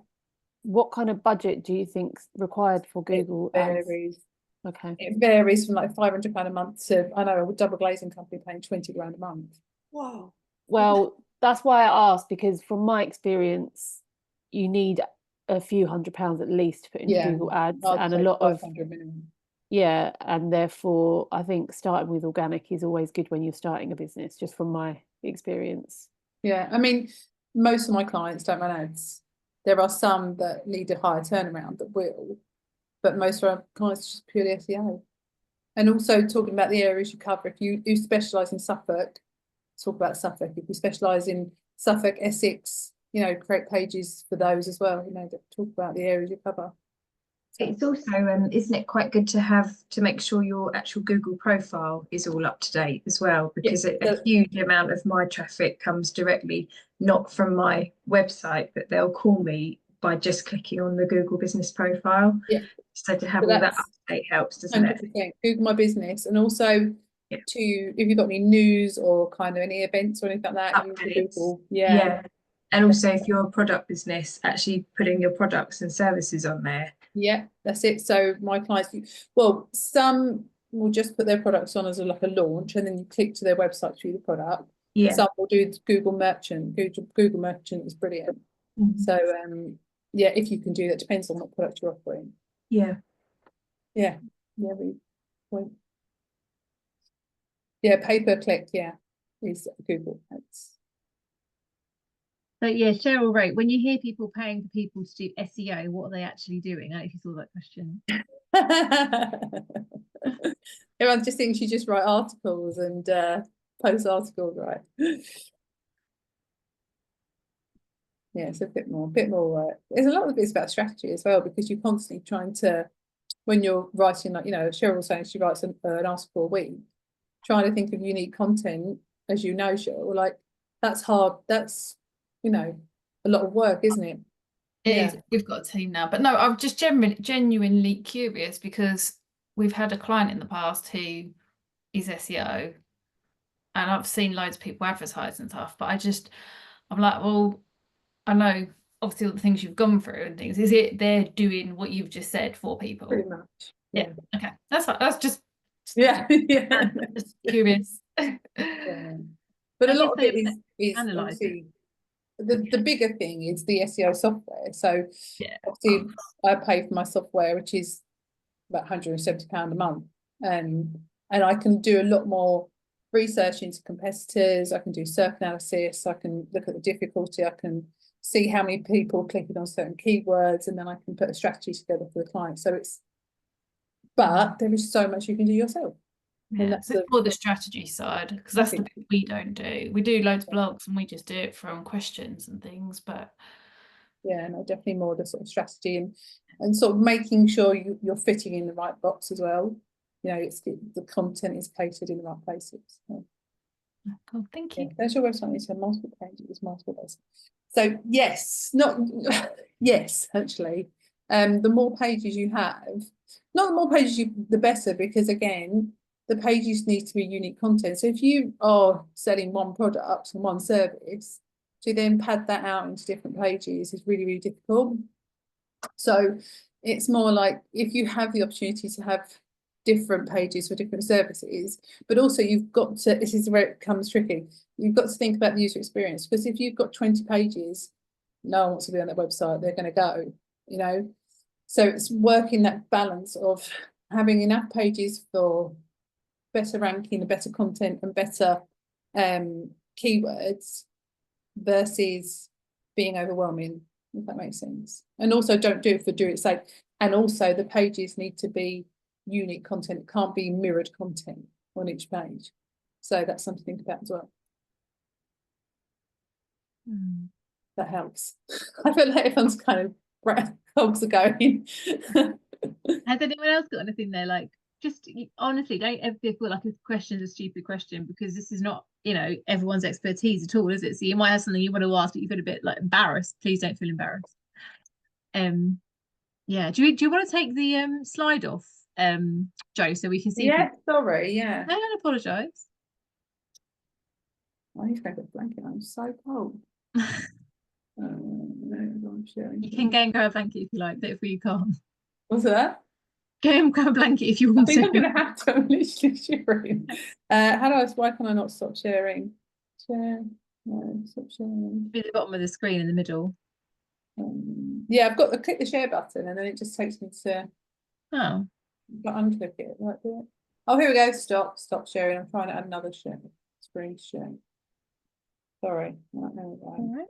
What kind of budget do you think's required for Google Ads? Okay. It varies from like £500 a month to, I know, a double glazing company paying 20 grand a month. Wow. Well, that's why I asked, because from my experience, you need a few £100s at least to put into Google Ads, and a lot of minimum. Yeah, and therefore I think starting with organic is always good when you're starting a business, just from my experience. Yeah, I mean, most of my clients don't run ads. There are some that need a higher turnaround that will, but most of our clients are just purely SEO. And also talking about the areas you cover. If you specialise in Suffolk, talk about Suffolk. If you specialise in Suffolk, Essex, create pages for those as well. That talk about the areas you cover. It's also, isn't it quite good to make sure your actual Google profile is all up to date as well, because a huge amount of my traffic comes directly, not from my website, but they'll call me by just clicking on the Google business profile. Yeah. So to have all that up to date helps, doesn't 100%. it? Google My Business, and also if you've got any news or kind of any events or anything like that, Google. Yeah. And also if you're a product business, actually putting your products and services on there. Yeah, that's it. So my clients, some will just put their products on as a launch, and then you click to their website through the product. Yeah. Some will do Google Merchant. Google Merchant is brilliant. So if you can do that, depends on what product you're offering. Yeah. Pay per click. Yeah, is Google Ads. But yeah, Cheryl wrote, when you hear people paying for people to do SEO, what are they actually doing? I don't know if you saw that question. Everyone just thinks you just write articles and post articles, right? Yeah, it's a bit more. There's a lot of it's about strategy as well, because you're constantly trying to, when you're writing, Cheryl was saying she writes an article a week, trying to think of unique content, as Cheryl, that's hard. That's a lot of work, isn't it? It is. We've got a team now, but no, I'm just genuinely curious, because we've had a client in the past who is SEO, and I've seen loads of people advertise and stuff, but I'm like, well, I know obviously all the things you've gone through and things. Is it they're doing what you've just said for people? Pretty much. Yeah. Okay. That's fine. That's just Yeah. Yeah. just curious. Yeah. But I a lot guess of they it is analyse it. obviously the bigger thing is the SEO software. So Yeah. obviously I pay for my software, which is about £170 a month. And I can do a lot more research into competitors. I can do SERP analysis. I can look at the difficulty. I can see how many people are clicking on certain keywords, and then I can put a strategy together for the client. So but there is so much you can do yourself. And Yeah, that's so for the strategy side, because that's the bit we don't do. We do loads of blogs and we just do it from questions and things, but yeah, no, definitely more the sort of strategy and sort of making sure you're fitting in the right box as well. You know, the content is catered in the right places. So, cool, thank you. there's your website. It's multiple pages, multiple places. So yes, yes, actually, the more pages you have, not the more pages the better, because again, the pages need to be unique content. So if you are selling one product and one service, to then pad that out into different pages is really, really difficult. So it's more like if you have the opportunity to have different pages for different services, but also you've got to, this is where it becomes tricky, you've got to think about the user experience, because if you've got 20 pages, no one wants to be on that website, they're going to go, you know. So it's working that balance of having enough pages for better ranking and better content and better keywords versus being overwhelming, if that makes sense. And also don't do it for do its sake. And also the pages need to be unique content. It can't be mirrored content on each page. So that's something to think about as well. That helps. I feel like everyone's kind of cogs are going. Has anyone else got anything there? Like, just honestly, don't ever feel like a question is a stupid question, because this is not, you know, everyone's expertise at all, is it? So you might have something you want to ask, but you feel a bit like embarrassed. Please don't feel embarrassed. Yeah. Do you want to take the slide off, Jo, so we can see? Yeah, sorry, yeah. I don't apologise. I need to go get a blanket. I'm so cold. No, I'm sharing. You can go and grab a blanket if you like, but if you can't, What's that? go and grab a blanket if you want I think to. I'm going to have to. I'm literally sharing. Why can I not stop sharing? Share. No, stop sharing. Be at the bottom of the screen in the middle. Yeah, I've got to click the share button, and then it just takes me to. Oh. But unclick it. Right there. Oh, here we go. Stop sharing. I'm trying to add another share. Screen share. Sorry. Right, there we go. All right.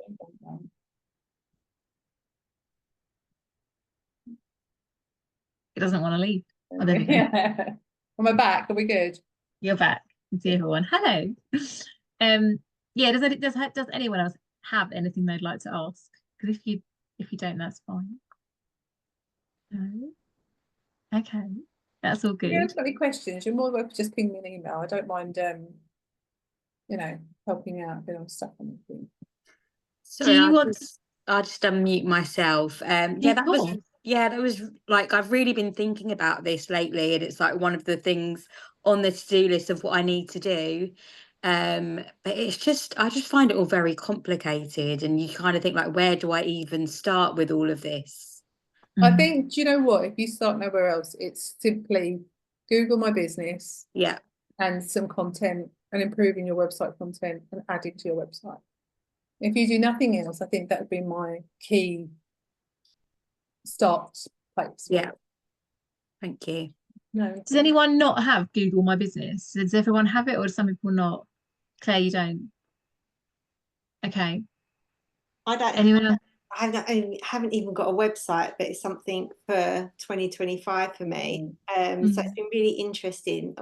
It doesn't want to leave. Oh, there we go. Yeah. Am I back? Are we good? You're back. You can see everyone. Hello. Yeah. Does anyone else have anything they'd like to ask? Because if you don't, that's fine. No. Okay. That's all good. Yeah, if you've got any questions, you're more than welcome to just ping me an email. I don't mind you know, helping out a bit on stuff on the thing. Sorry, I'll just unmute myself. Yeah, that was like, I've really been thinking about this lately, and it's like one of the things on the to-do list of what I need to do. But it's just, I just find it all very complicated, and you kind of think like, where do I even start with all of this? I think, do you know what? If you start nowhere else, it's simply Google My Business. Yeah. And some content, and improving your website content and adding to your website. If you do nothing else, I think that would be my key start place. Yeah. Thank you. No. Does anyone not have Google My Business? Does everyone have it, or does some people not? Claire, you don't. Okay. I don't. Anyone else? I haven't even got a website, but it's something for 2025 for me. So it's been really interesting.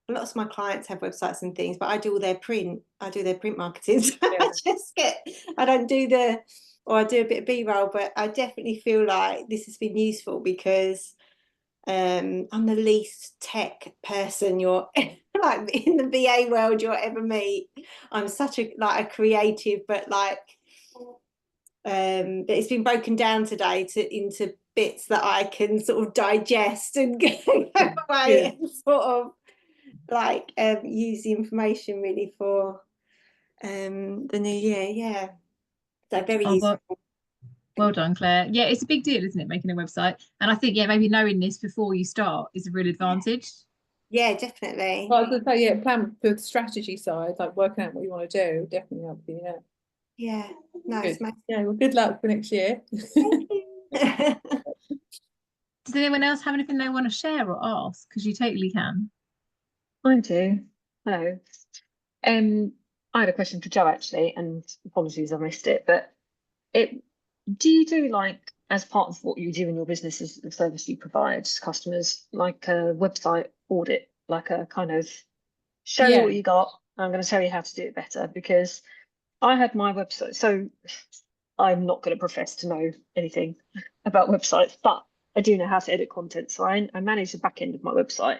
Lots of my clients have websites and things, but I do all their print. I do their print marketing. So Yeah. I don't do I do a bit of B-roll, but I definitely feel like this has been useful because I'm the least tech person you're like in the VA world you'll ever meet. I'm such a creative, but it's been broken down today into bits that I can sort of digest and go away and sort of like use the information really for the new year. Yeah, so very useful. Well done, Claire. Yeah, it's a big deal, isn't it, making a website? And I think, yeah, maybe knowing this before you start is a real advantage. Yeah, definitely. Well, I was going to say, yeah, plan for the strategy side, like working out what you want to do, definitely help you. Yeah. Yeah, nice. Yeah, well, good luck for next year. Thank you. Does anyone else have anything they want to share or ask? Because you totally can. I do. Hello. I had a question for Jo actually, and apologies I missed it, but do you do, like, as part of what you do in your business as the service you provide to customers, like a website audit, like a kind of show me what you got, I'm going to tell you how to do it better? Because I had my website, so I'm not going to profess to know anything about websites, but I do know how to edit content. So I manage the back end of my website,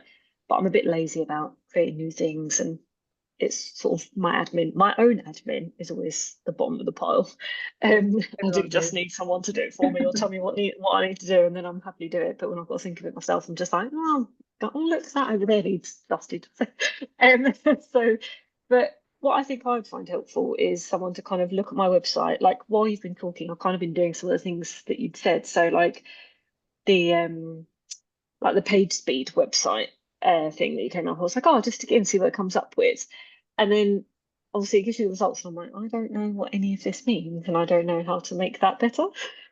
but I'm a bit lazy about creating new things, and it's sort of my own admin is always the bottom of the pile. I do just need someone to do it for me or tell me what I need to do, and then I'm happy to do it. But when I've got to think of it myself, I'm just like, oh look, that over there needs dusted. So, but what I think I would find helpful is someone to kind of look at my website. Like, while you've been talking, I've kind of been doing some of the things that you'd said. So like the page speed website thing that you came up, I was like, oh, I'll just stick it in and see what it comes up with. And then obviously it gives you the results, and I'm like, I don't know what any of this means, and I don't know how to make that better.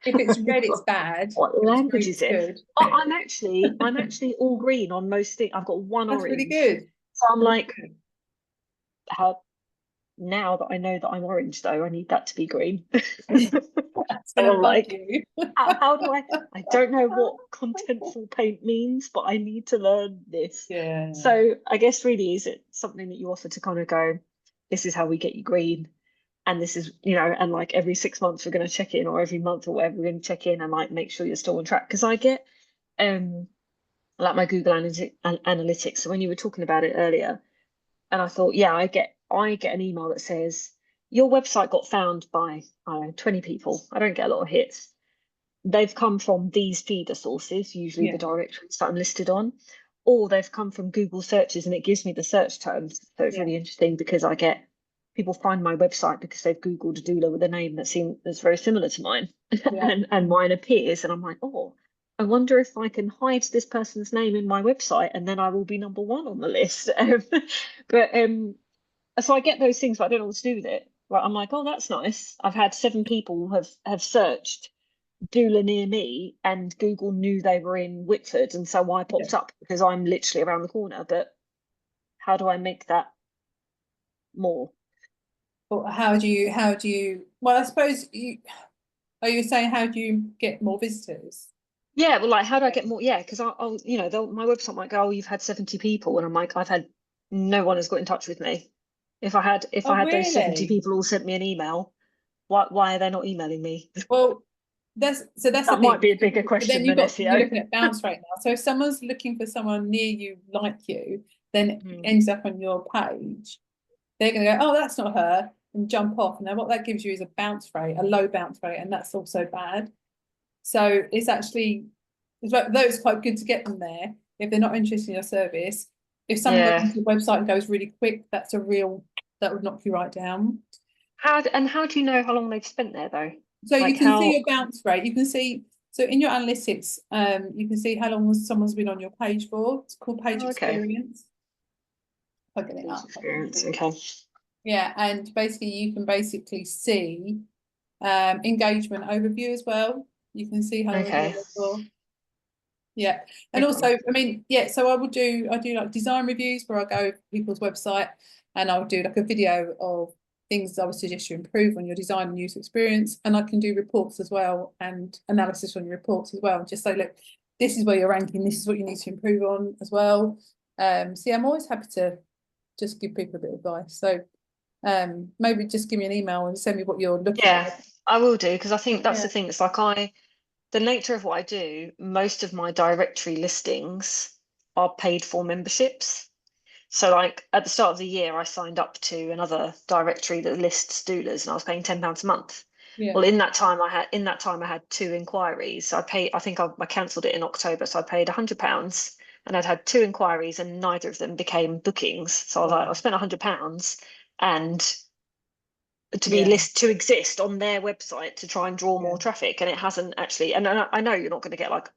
If it's red, it's bad. What language is it? Good. I'm actually all green on most things. I've got one That's orange. really good. So I'm like, how, now that I know that I'm orange though, I need that to be green. So I'm like, how do I don't know what contentful paint means, but I need to learn this. Yeah. So I guess really, is it something that you offer to kind of go, this is how we get you green, and this is, and like every 6 months we're going to check in, or every month or whatever, we're going to check in and like make sure you're still on track? Because I get like my Google Analytics. So when you were talking about it earlier, and I thought, yeah, I get an email that says your website got found by, I don't know, 20 people. I don't get a lot of hits. They've come from these feeder sources, usually the directories that I'm listed on, or they've come from Google searches, and it gives me the search terms. So it's really interesting, because I get people find my website because they've Googled a doula with a name that's very similar to mine, and mine appears, and I'm like, oh, I wonder if I can hide this person's name in my website, and then I will be number one on the list. But so I get those things, but I don't know what to do with it. Right, I'm like, oh, that's nice. I've had 7 people have searched doula near me, and Google knew they were in Whitford, and so I popped up because I'm literally around the corner. But how do I make that more? Well, how do you? Well, I suppose are you saying, how do you get more visitors? Yeah, well, like, how do I get more? Yeah, because I'll my website might go, oh, you've had 70 people, and I'm like, I've had no one has got in touch with me. If I had those 70 people all sent me an email, why are they not emailing me? Well, that's that might be a bigger question than SEO. You're looking at bounce rate now. So if someone's looking for someone near you, like you, then it ends up on your page, they're going to go, oh, that's not her, and jump off. And then what that gives you is a bounce rate, a low bounce rate, and that's also bad. So it's actually, though it's quite good to get them there, if they're not interested in your service, if someone goes into the website and goes really quick, that would knock you right down. How do you know how long they've spent there though? So like, you can see your bounce rate. You can see, so in your analytics, you can see how long someone's been on your page for. It's called page experience. I'll get it up. Experience, okay. Yeah, and basically you can see engagement overview as well. You can see how long they're for. Yeah, and also, I mean, so I do like design reviews, where I go to people's website and I'll do like a video of things I would suggest you improve on your design and user experience, and I can do reports as well, and analysis on your reports as well. Just say, look, this is where you're ranking, this is what you need to improve on as well. So yeah, I'm always happy to just give people a bit of advice. So maybe just give me an email and send me what you're looking at. Yeah, I will do, because I think that's the thing. It's like the nature of what I do, most of my directory listings are paid for memberships. So like at the start of the year, I signed up to another directory that lists doulas, and I was paying £10 a month. Well, in that time I had 2 inquiries. So I think I cancelled it in October. So I paid £100 and I'd had 2 inquiries and neither of them became bookings. So I was like, I spent £100 and to be to exist on their website to try and draw more traffic, and it hasn't actually. And I know you're not going to get like,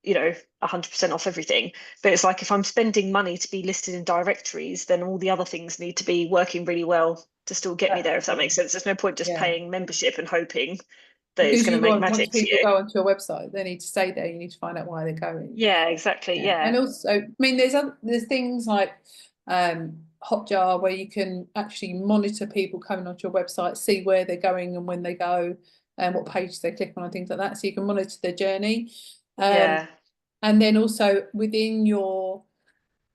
100% off everything, but it's like if I'm spending money to be listed in directories, then all the other things need to be working really well to still get me there, if that makes sense. There's no point just paying membership and hoping that it's going to make magic once people go onto a website, they need to stay there. You need to find out why they're going. Yeah, exactly. Yeah. And also, I mean, there's things like Hotjar where you can actually monitor people coming onto your website, see where they're going and when they go, and what pages they click on and things like that. So you can monitor their journey. And then also within your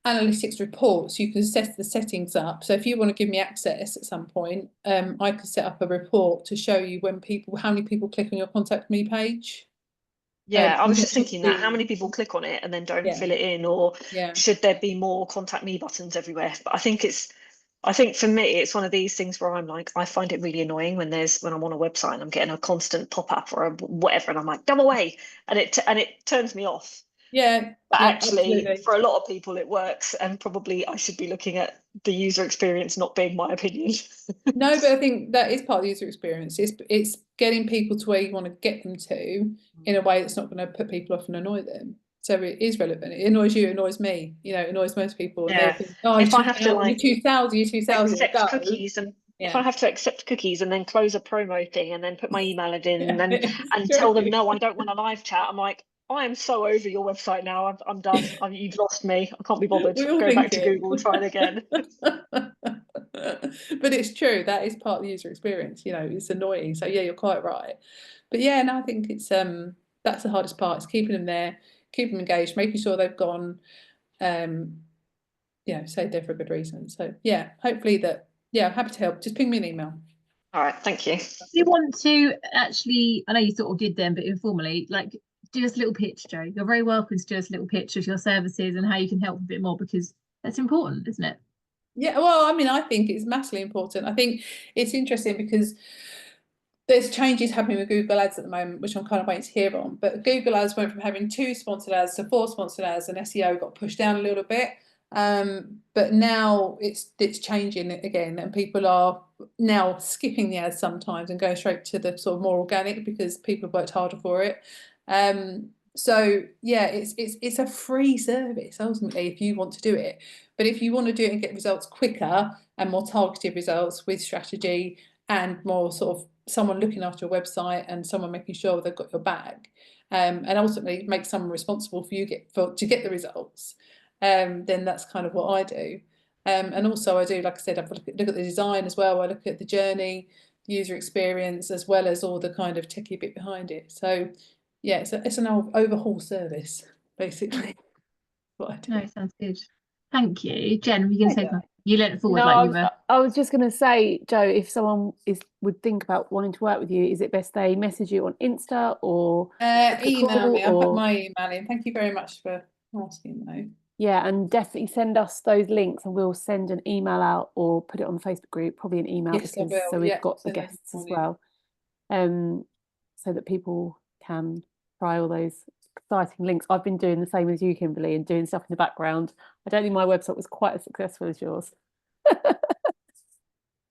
analytics reports, you can set the settings up. So if you want to give me access at some point, I could set up a report to show you how many people click on your contact me page. Yeah, I was just thinking that how many people click on it and then don't fill it in, or should there be more contact me buttons everywhere? But I think for me, it's one of these things where I'm like, I find it really annoying when I'm on a website and I'm getting a constant pop-up or whatever, and I'm like, go away, and it turns me off. Yeah. But actually, absolutely, for a lot of people, it works, and probably I should be looking at the user experience, not being my opinion. No, but I think that is part of the user experience. It's getting people to where you want to get them to in a way that's not going to put people off and annoy them. So it is relevant. It annoys you, it annoys me. It annoys most people. Yeah. And think, oh, if I have to you're 2,000, accept cookies, and if I have to accept cookies and then close a promo thing and then put my email in and tell them no, I don't want a live chat, I'm like, I am so over your website now. I'm done. You've lost me. I can't be bothered. Go back to Google, try it again. But it's true. That is part of the user experience. It's annoying. So yeah, you're quite right. But yeah, no, I think it's that's the hardest part. Is keeping them there, keeping them engaged, making sure they've gone, stayed there for a good reason. So yeah, hopefully that. Yeah, happy to help. Just ping me an email. All right, thank you. Do you want to actually? I know you sort of did then, but informally, like, do us a little pitch, Jo. You're very welcome to do us a little pitch of your services and how you can help a bit more, because that's important, isn't it? Yeah, well, I mean, I think it's massively important. I think it's interesting because there's changes happening with Google Ads at the moment, which I'm kind of waiting to hear on. But Google Ads went from having 2 sponsored ads to 4 sponsored ads, and SEO got pushed down a little bit. But now it's changing again, and people are now skipping the ads sometimes and going straight to the sort of more organic because people have worked harder for it. So yeah, it's a free service ultimately if you want to do it. But if you want to do it and get results quicker and more targeted results with strategy and more sort of someone looking after your website and someone making sure they've got your back, and ultimately make someone responsible for you to get the results, then that's kind of what I do. And also I do, like I said, I look at the design as well. I look at the journey, the user experience, as well as all the kind of techie bit behind it. So yeah, it's an overhaul service, basically. What I do. No, sounds good. Thank you. Jen, were you going to say something? You leant forward No, like you were. I was just going to say, Jo, if someone would think about wanting to work with you, is it best they message you on Insta or email me? I'll put my email in. Thank you very much for asking, though. Yeah, and definitely send us those links and we'll send an email out or put it on the Facebook group, probably an email, yes, because so we've got the guests as well, so that people can try all those exciting links. I've been doing the same as you, Kimberly, and doing stuff in the background. I don't think my website was quite as successful as yours. I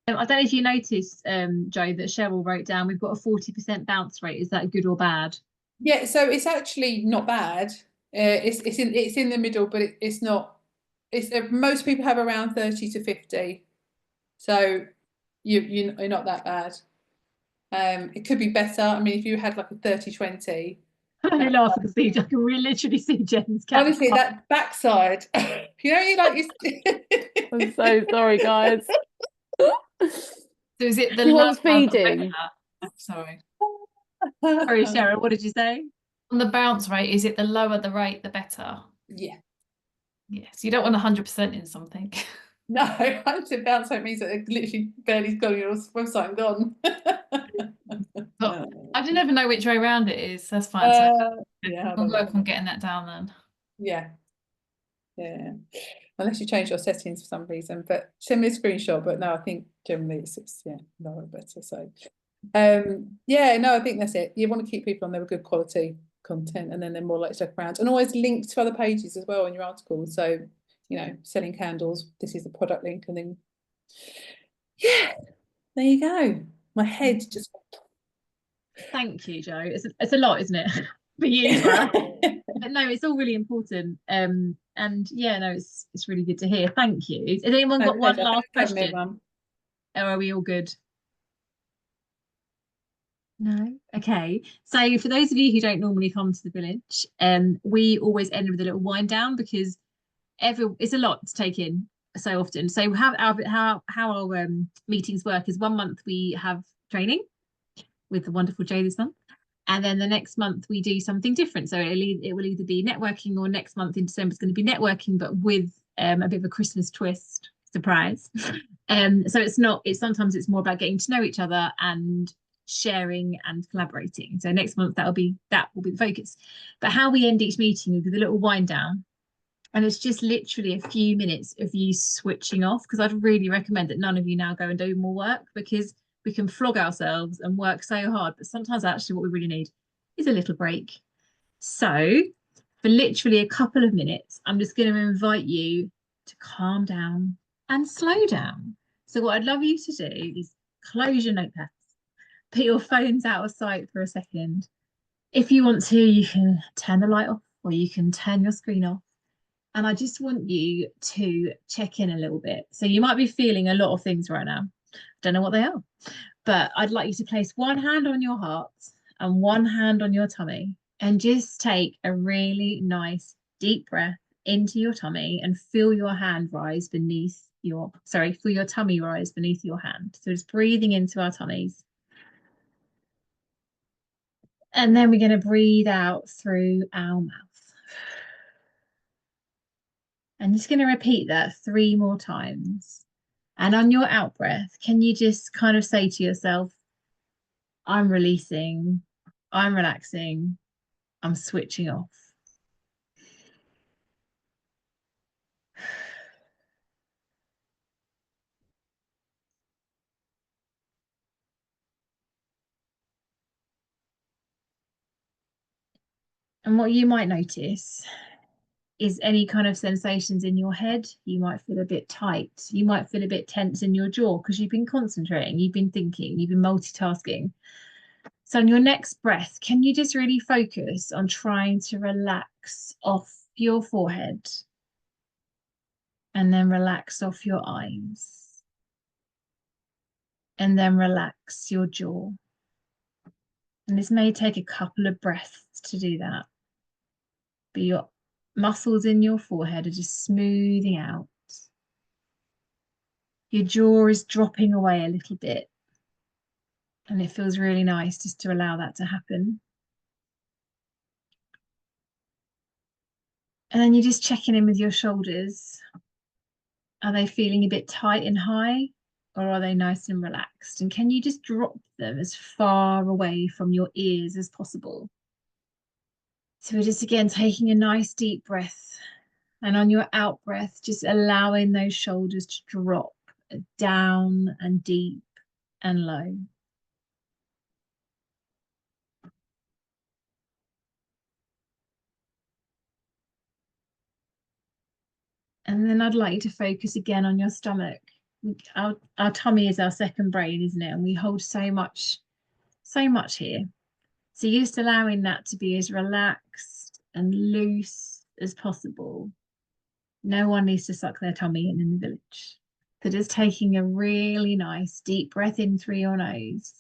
don't know if you noticed, Jo, that Cheryl wrote down we've got a 40% bounce rate. Is that good or bad? Yeah, so it's actually not bad. It's in the middle, but it's not. Most people have around 30 to 50, so you're not that bad. It could be better. I mean, if you had like a 30-20. I laugh because I can literally see Jen's cat. Honestly, that backside, you like. I'm so sorry, guys. So is it the lower feeding? Sorry. Sorry, Cheryl, what did you say? On the bounce rate, is it the lower the rate, the better? Yeah. Yes, you don't want 100% in something. No, 100% bounce rate means that it literally barely gone on your website and gone. I don't ever know which way around it is. That's fine. Yeah, we'll work on getting that down then. Yeah. Unless you change your settings for some reason, but send me a screenshot. But no, I think generally it's lower better. So no, I think that's it. You want to keep people on there with good quality content, and then they're more likely to look around, and always link to other pages as well in your article. So, you know, selling candles, this is the product link, and then yeah, there you go. My head just Thank you, Jo. It's a lot, isn't it? For you, for us. But no, it's all really important. And yeah, no, it's really good to hear. Thank you. Has anyone got one last question? Or are we all good? No? Okay. So for those of you who don't normally come to the village, we always end with a little wind down, because it's a lot to take in so often. So how our meetings work is 1 month we have training with the wonderful Jo this month. And then the next month we do something different. So it will either be networking, or next month in December it's going to be networking, but with a bit of a Christmas twist, surprise. So sometimes it's more about getting to know each other and sharing and collaborating. So next month that will be the focus. But how we end each meeting is with a little wind down. And it's just literally a few minutes of you switching off, because I'd really recommend that none of you now go and do more work, because we can flog ourselves and work so hard, but sometimes actually what we really need is a little break. So for literally a couple of minutes, I'm just going to invite you to calm down and slow down. So what I'd love you to do is close your notepads, put your phones out of sight for a second. If you want to, you can turn the light off, or you can turn your screen off. And I just want you to check in a little bit. So you might be feeling a lot of things right now. Don't know what they are, but I'd like you to place one hand on your heart and one hand on your tummy, and just take a really nice deep breath into your tummy and feel your hand rise beneath your, feel your tummy rise beneath your hand. So just breathing into our tummies. And then we're going to breathe out through our mouth. I'm just going to repeat that 3 more times. And on your out breath, can you just kind of say to yourself, I'm releasing, I'm relaxing, I'm switching off. And what you might notice is any kind of sensations in your head. You might feel a bit tight. You might feel a bit tense in your jaw because you've been concentrating, you've been thinking, you've been multitasking. So on your next breath, can you just really focus on trying to relax off your forehead, and then relax off your eyes, and then relax your jaw. And this may take a couple of breaths to do that, but your muscles in your forehead are just smoothing out. Your jaw is dropping away a little bit, and it feels really nice just to allow that to happen. And then you're just checking in with your shoulders. Are they feeling a bit tight and high, or are they nice and relaxed? And can you just drop them as far away from your ears as possible? So we're just again taking a nice deep breath, and on your out breath, just allowing those shoulders to drop down and deep and low. And then I'd like you to focus again on your stomach. Our tummy is our second brain, isn't it? And we hold so much here. So you're just allowing that to be as relaxed and loose as possible. No one needs to suck their tummy in the village. So just taking a really nice deep breath in through your nose.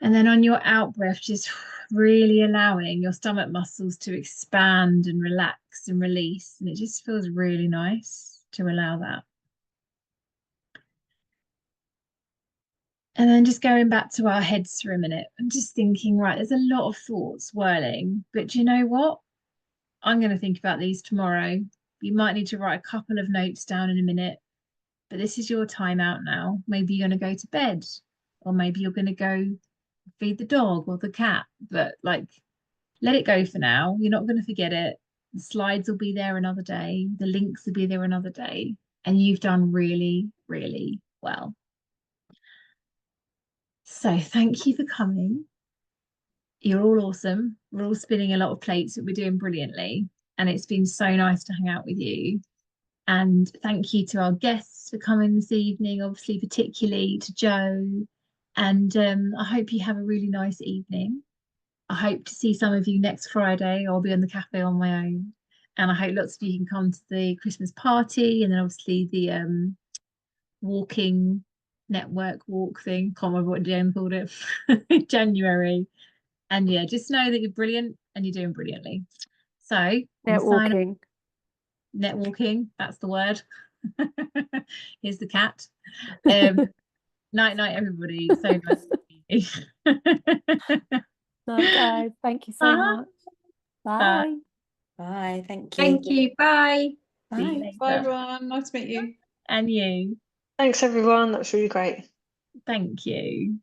And then on your out breath, just really allowing your stomach muscles to expand and relax and release. And it just feels really nice to allow that. And then just going back to our heads for a minute and just thinking, right, there's a lot of thoughts swirling, but do you know what? I'm going to think about these tomorrow. You might need to write a couple of notes down in a minute, but this is your time out now. Maybe you're going to go to bed, or maybe you're going to go feed the dog or the cat, but like, let it go for now. You're not going to forget it. The slides will be there another day. The links will be there another day. And you've done really, really well. So thank you for coming. You're all awesome. We're all spinning a lot of plates, but we're doing brilliantly. And it's been so nice to hang out with you. And thank you to our guests for coming this evening, obviously, particularly to Joe. And I hope you have a really nice evening. I hope to see some of you next Friday. I'll be on the cafe on my own. And I hope lots of you can come to the Christmas party and then obviously the walking network walk thing. Can't remember what Jen called it. January. And yeah, just know that you're brilliant and you're doing brilliantly. So Networking. Networking, that's the word. Here's the cat. Night night, everybody. So nice to meet you. Night, guys. Thank you so much. Bye. Bye. Thank you. Thank you. Bye. See you Bye. later. Bye, everyone. Nice to meet you. And you. Thanks, everyone. That was really great. Thank you.